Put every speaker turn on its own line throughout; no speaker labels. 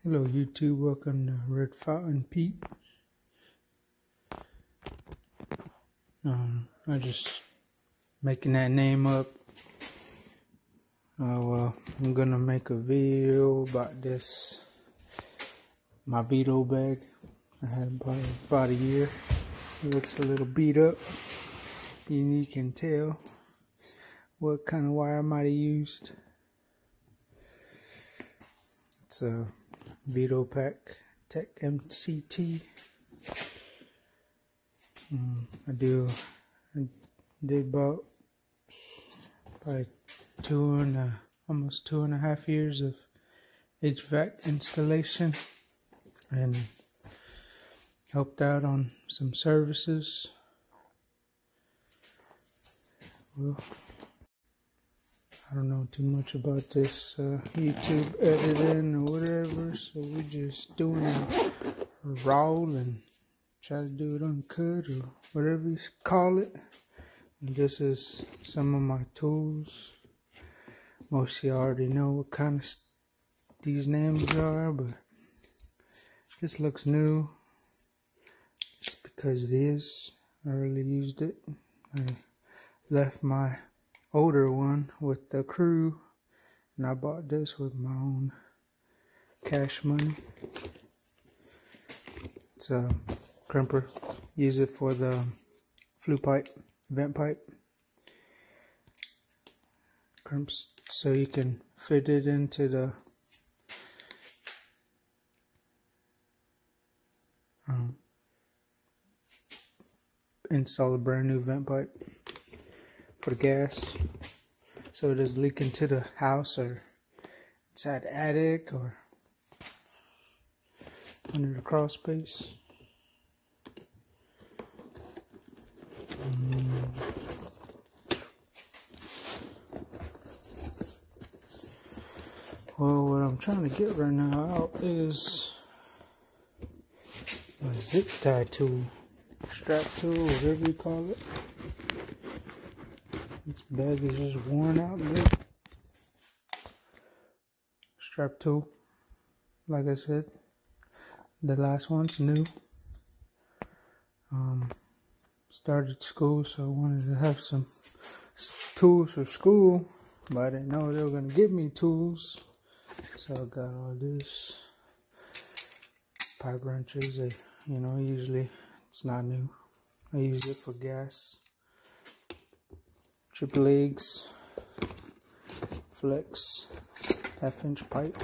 Hello YouTube, welcome to Red Fountain Pete. I just making that name up. Well, I'm gonna make a video about this, my Veto bag. I had about a year. It looks a little beat up. You can tell what kind of wire I might have used. It's a Veto pack Tech MCT. I did about probably almost 2.5 years of HVAC installation and helped out on some services. Well, I don't know too much about this YouTube editing or whatever, so we're just doing it raw and try to do it uncut or whatever you call it. And this is some of my tools. Most of you already know what kind of these names are, but this looks new just because it is. I really used it. I left my older one with the crew, and I bought this with my own cash money. It's a crimper. Use it for the flue pipe, vent pipe. Crimps so you can fit it into the install a brand new vent pipe for the gas, so it doesn't leak into the house or inside the attic or under the crawl space. Well, what I'm trying to get right now out is my zip tie tool, strap tool, whatever you call it. This bag is just worn out a bit. Strap tool, like I said, the last one's new. Started school, so I wanted to have some tools for school, but I didn't know they were gonna give me tools. So I got all this pipe wrenches. Usually it's not new. I use it for gas. Triple legs, flex, 1/2-inch pipe,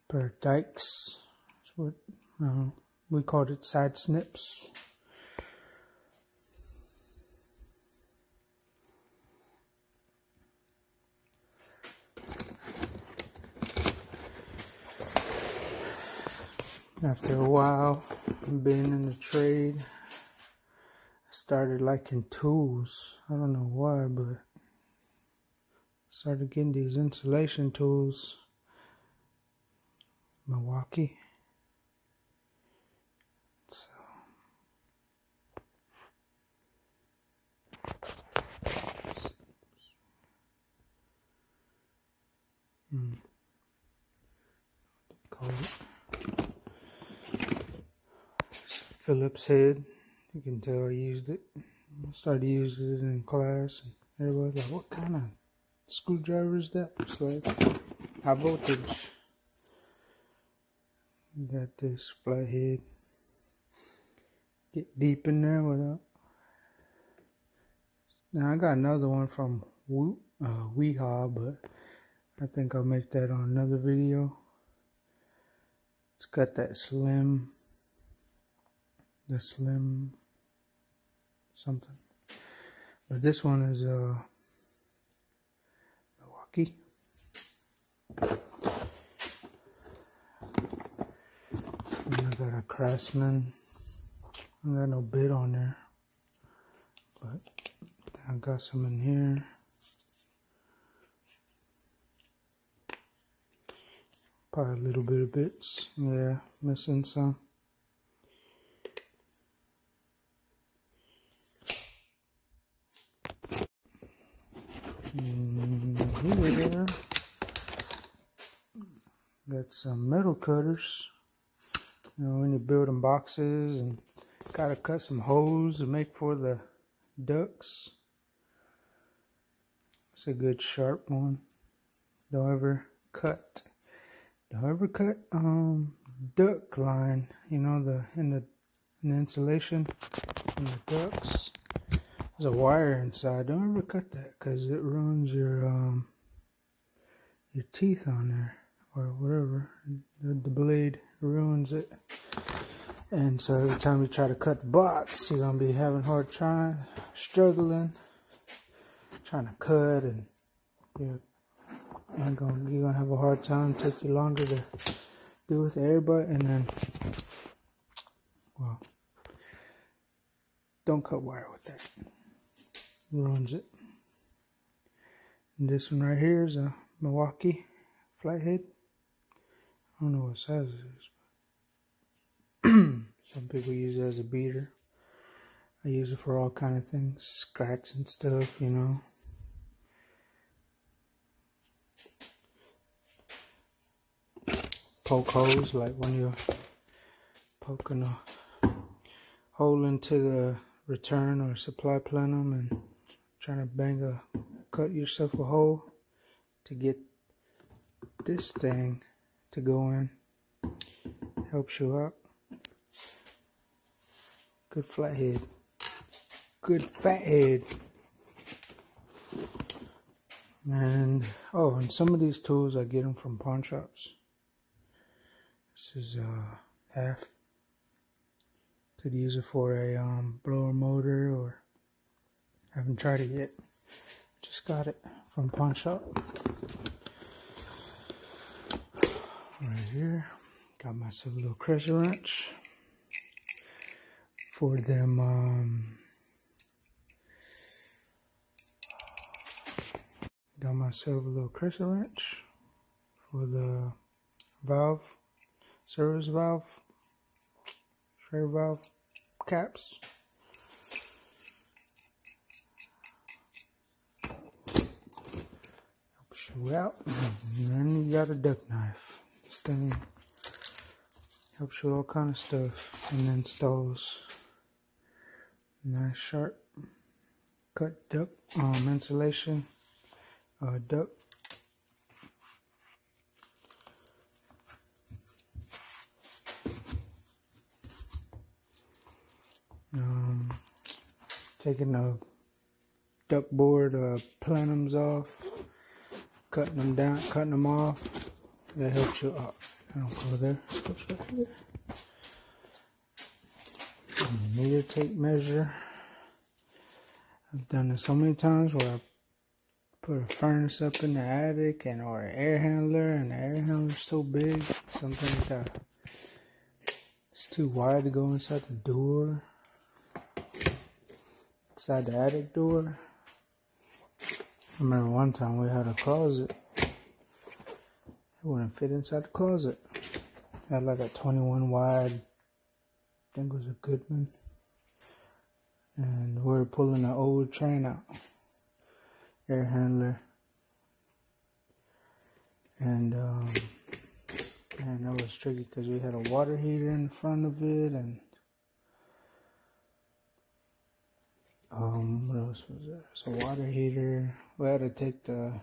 pair of dikes. That's what we called it, side snips. After a while being in the trade, I started liking tools. I don't know why, but I started getting these insulation tools. Milwaukee. So call it Phillips head. You can tell I used it. I started using it in class, and everybody's like, "What kind of screwdriver is that?" It's like high voltage. Got this flathead. Get deep in there without. Now I got another one from Weehaw, but I think I'll make that on another video. It's got that slim something, but this one is Milwaukee. And I got a Craftsman. I got no bid on there, but I got some in here. Probably a little bit of bits. Yeah, missing some. Here, Got some metal cutters. You know, when you're building boxes and gotta cut some holes to make for the ducts. It's a good sharp one. Don't ever cut duct line, you know, in the insulation in the ducts. There's a wire inside. Don't ever cut that because it ruins your teeth on there or whatever. The blade ruins it. And so every time you try to cut the box, you're gonna be having hard struggling, trying to cut, and you're gonna have a hard time. Take you longer to do with the air butt, and then, well, don't cut wire with that. It ruins it. And this one right here is a Milwaukee flathead. I don't know what size it is. Some people use it as a beater. I use it for all kind of things, scratching stuff, you know. Poke holes, like when you're poking a hole into the return or supply plenum and trying to cut yourself a hole to get this thing to go in. Helps you out. Good flathead. Good fathead. And some of these tools I get them from pawn shops. This is half. Could use it for a blower motor, or haven't tried it yet. Just got it from pawn shop. Right here, got myself a little pressure wrench for them. Got myself a little pressure wrench for the valve, service valve, shredder valve caps. Helps you out. And then you got a duck knife. This thing helps you all kind of stuff, and installs nice sharp cut duct insulation duct. Taking the duct board plenums off, cutting them down, cutting them off. That helps you out. I don't go there. Push right here. Meter tape measure. I've done it so many times where I put a furnace up in the attic or an air handler, and the air handler's so big, sometimes it's too wide to go inside the door, inside the attic door. I remember one time we had a closet. It wouldn't fit inside the closet. It had like a 21 wide, I think it was a Goodman. And we were pulling an old train out, air handler. And that was tricky because we had a water heater in front of it, and what else was there? It's a water heater. We had to take the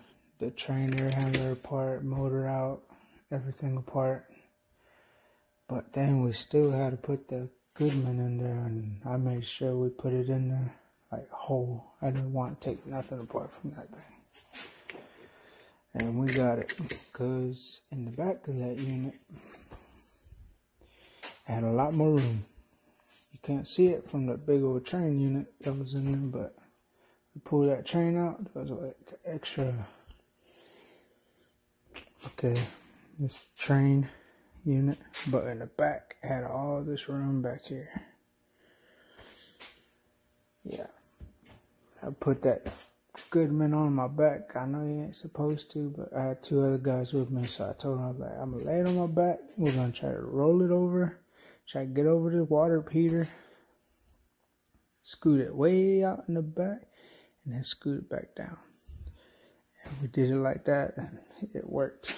train air handler apart, motor out, everything apart. But then we still had to put the Goodman in there, and I made sure we put it in there like whole. I didn't want to take nothing apart from that thing. And we got it, because in the back of that unit, it had a lot more room. You can't see it from the big old train unit that was in there, but we pulled that train out. There was like extra. Okay, this train unit, but in the back had all this room back here. Yeah, I put that Goodman on my back. I know you ain't supposed to, but I had two other guys with me, so I told them, I was like, I'm gonna lay it on my back. We're gonna try to roll it over, try to get over the water heater, scoot it way out in the back, and then scoot it back down. And we did it like that, and it worked.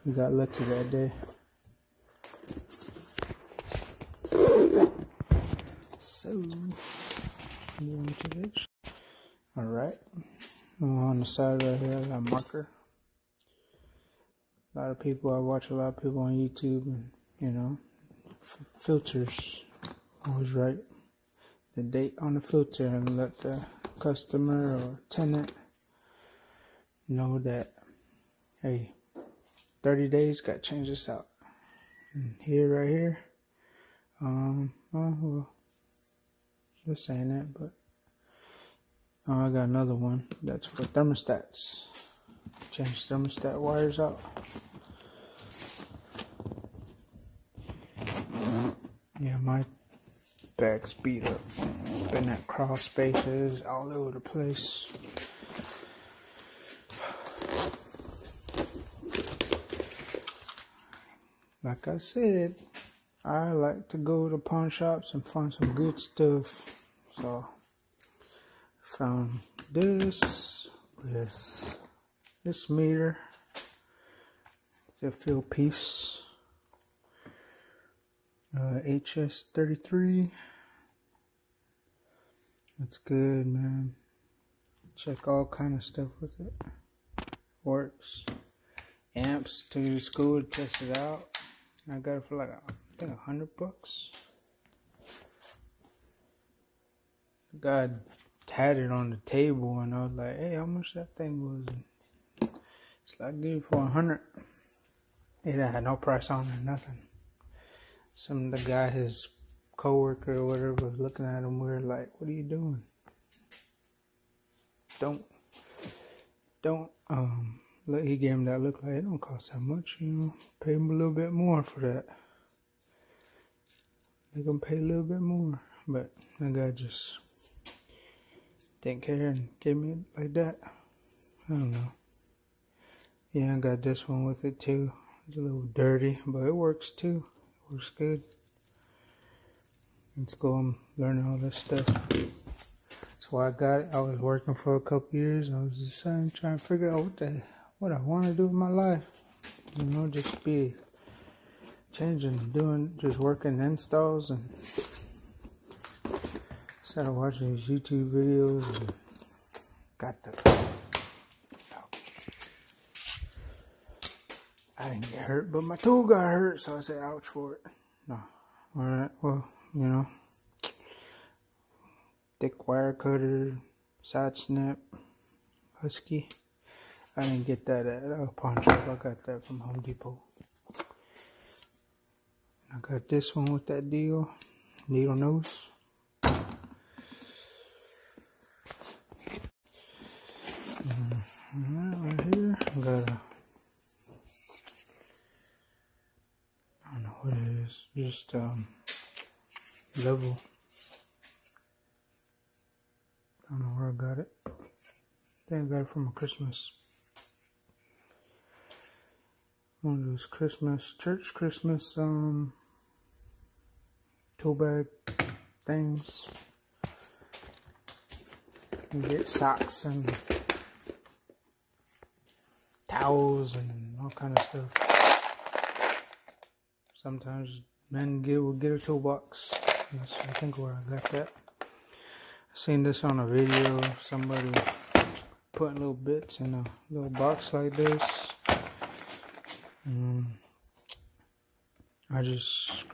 We got lucky that day. So, moving to this. Alright. On the side right here, I got a marker. A lot of people, I watch a lot of people on YouTube, and you know, filters. Always write the date on the filter and let the customer or tenant know that, hey, 30 days, got to change this out. And here, right here, well, just saying that, but I got another one that's for thermostats. Change thermostat wires out. Yeah, my bag's beat up. It's been at crawl spaces all over the place. Like I said, I like to go to pawn shops and find some good stuff. So, found this with this meter. It's a field piece. HS33. It's good, man. Check all kind of stuff with it. Works. Amps to school to test it out. I got it for like, I think $100. God had it on the table and I was like, hey, how much that thing was? It's like, give it for $100. It had no price on it, nothing. Some of the guy, his coworker or whatever, was looking at him weird, like, what are you doing? Don't. Look, he gave him that look like, it don't cost that much, you know. Pay him a little bit more for that. They're gonna pay a little bit more, but that guy just didn't care and gave me it like that. I don't know. Yeah, I got this one with it too. It's a little dirty, but it works too. It works good. Let's go. I'm learning all this stuff. That's why I got it. I was working for a couple years. I was deciding, trying to figure out what I want to do with my life. You know, just be changing, just working installs, and started watching these YouTube videos and got the ouch. I didn't get hurt, but my tool got hurt, so I said ouch for it. No. Alright, well, you know, thick wire cutter, side snip, husky. I didn't get that at a pawn shop. I got that from Home Depot. I got this one with that deal, needle nose. Right here, I got a, I don't know what it is, just level. I don't know where I got it. I think I got it from a Christmas. One of those church Christmas tool bag things. You get socks and towels and all kind of stuff. Sometimes men will get a toolbox. That's, I think, where I got that. I seen this on a video. Somebody putting little bits in a little box like this. I just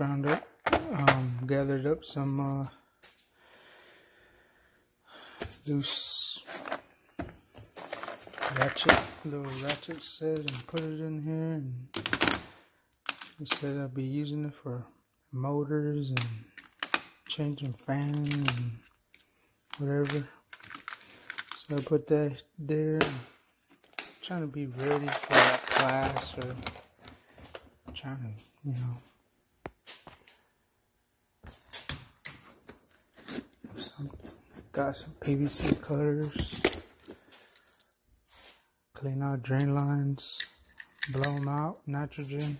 gathered up some loose little ratchet set and put it in here, and it said I'd be using it for motors and changing fans and whatever. So I put that there, trying to be ready for that class, or trying to, you know, got some PVC cutters, clean out drain lines, blow them out, nitrogen.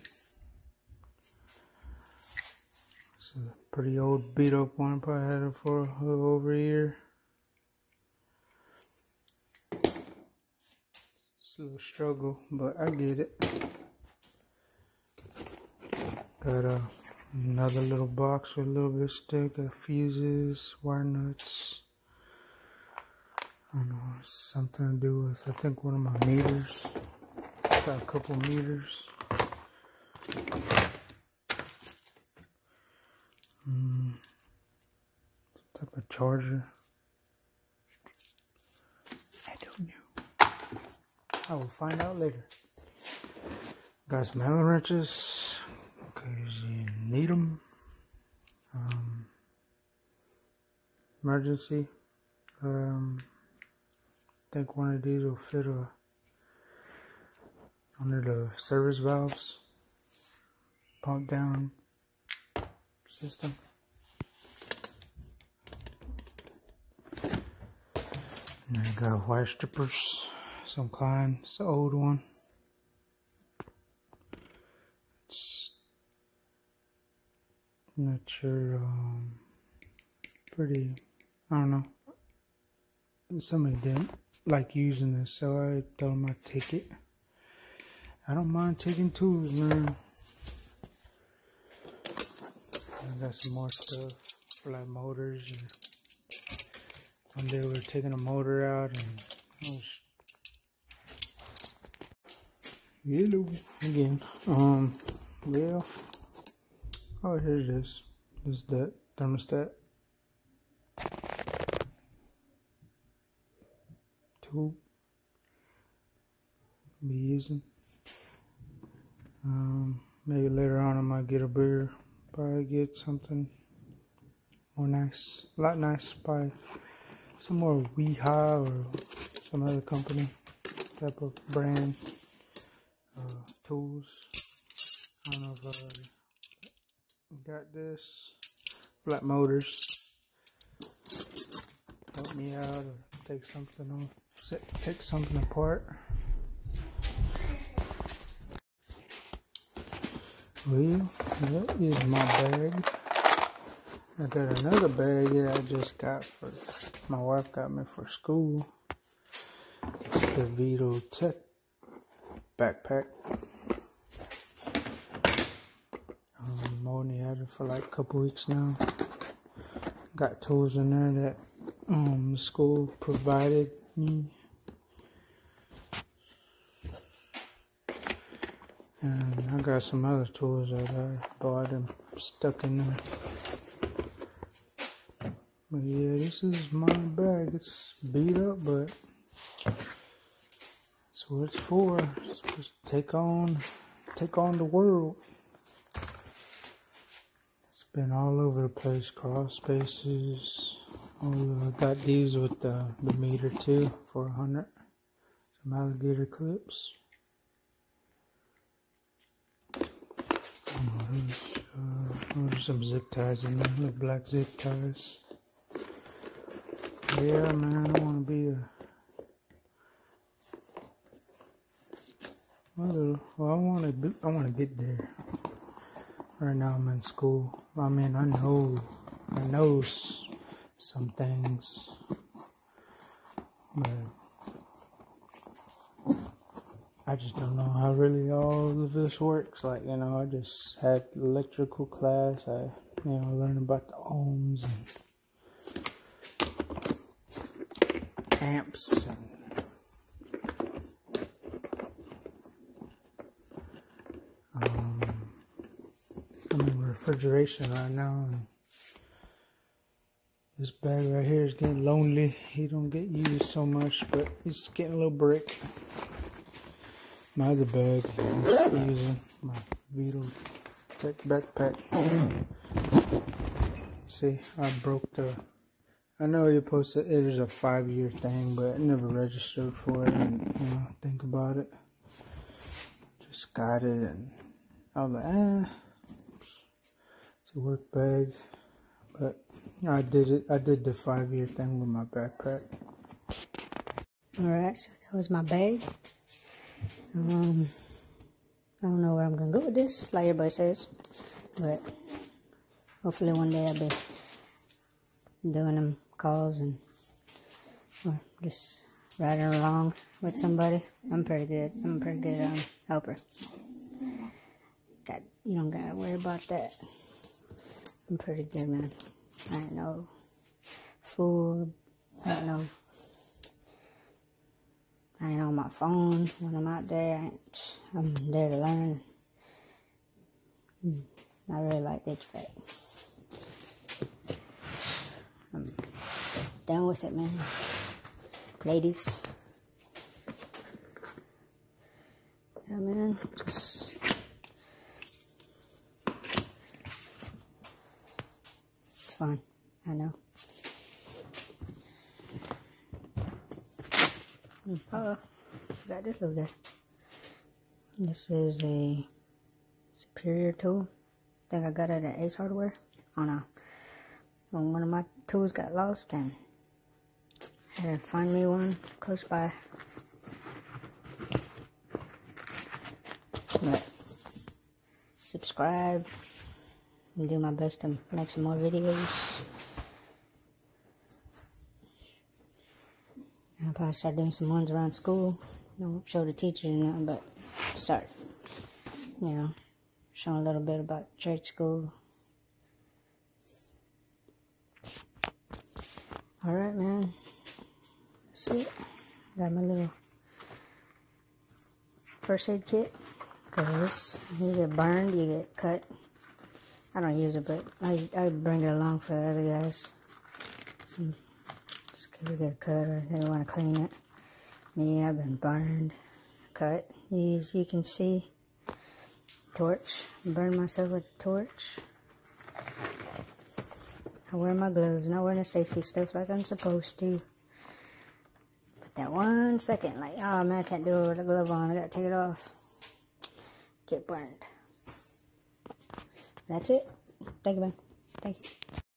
It's a pretty old beat up one, probably had it for a little over a year. It's a little struggle, but I get it. Got another little box with a little bit of stick, got fuses, wire nuts. I don't know, something to do with, I think, one of my meters. Got a couple meters. Type of charger. I don't know. I will find out later. Got some Allen wrenches because you need them. Emergency. I think one of these will fit under the service valves, pump down system. And I got wire strippers, some Klein, it's an old one. It's not sure, pretty, I don't know. Somebody didn't like using this, so I told them I'd take it. I don't mind taking tools, man. I got some more stuff for like motors. And one day we were taking a motor out and I was yellow again. Well, oh, here it is. This is that thermostat tool be using. Maybe later on I might get a bigger, probably get something more nice, a lot nice, probably some more Weeha or some other company type of brand tools. I don't know if I got this. Flat motors help me out, or take something off, take something apart. Well, that is my bag. I got another bag that I just got for, my wife got me for school. It's the Veto Tech backpack. I've only had it for like a couple weeks now. Got tools in there that the school provided me. And I got some other tools that I bought and stuck in there. But yeah, this is my bag. It's beat up, but that's what it's for. It's supposed to take on the world. It's been all over the place, crawl spaces. I got these with the meter too for 100. Some alligator clips. There's some zip ties in there, little black zip ties. Yeah, man, I want to be well, I want to get there. Right now I'm in school. I mean, I know some things, but I just don't know how really all of this works. Like, you know, I just had electrical class. I, learned about the ohms and amps and I'm in refrigeration right now, and this bag right here is getting lonely. He don't get used so much, but he's getting a little break. My other bag I'm using, my Veto Tech backpack. See, I broke I know you're supposed to, it is a 5-year thing, but I never registered for it, and think about it. Just got it, and I was like, it's a work bag, but I did it. I did the 5-year thing with my backpack.
Alright, so that was my bag. I don't know where I'm gonna go with this, like everybody says, but hopefully one day I'll be doing them calls or just riding along with somebody. I'm pretty good helper. You don't gotta worry about that. I'm pretty good, man. I ain't no fool. I ain't on my phone when I'm out there. I'm there to learn. I really like HVAC. I'm done with it, man. Ladies. Yeah, man. Just... it's fun. I know. Oh, got this little guy. This is a Superior tool. I think I got it at Ace Hardware. Oh no. When one of my tools got lost and I had to find me one close by. But subscribe and do my best to make some more videos. I'll probably start doing some ones around school. Don't show the teachers or nothing, but start, you know, showing a little bit about church school. Alright, man. That's it. Got my little first aid kit. Because you get burned, you get cut. I don't use it, but I bring it along for the other guys. Just because you get a cut or they want to clean it. Me, I've been burned, cut. As you can see, torch. Burned myself with a torch. I wear my gloves, not wearing the safety stuff like I'm supposed to. But that 1 second, like, oh man, I can't do it with a glove on. I gotta take it off. Get burned. That's it. Thank you, man. Thank you.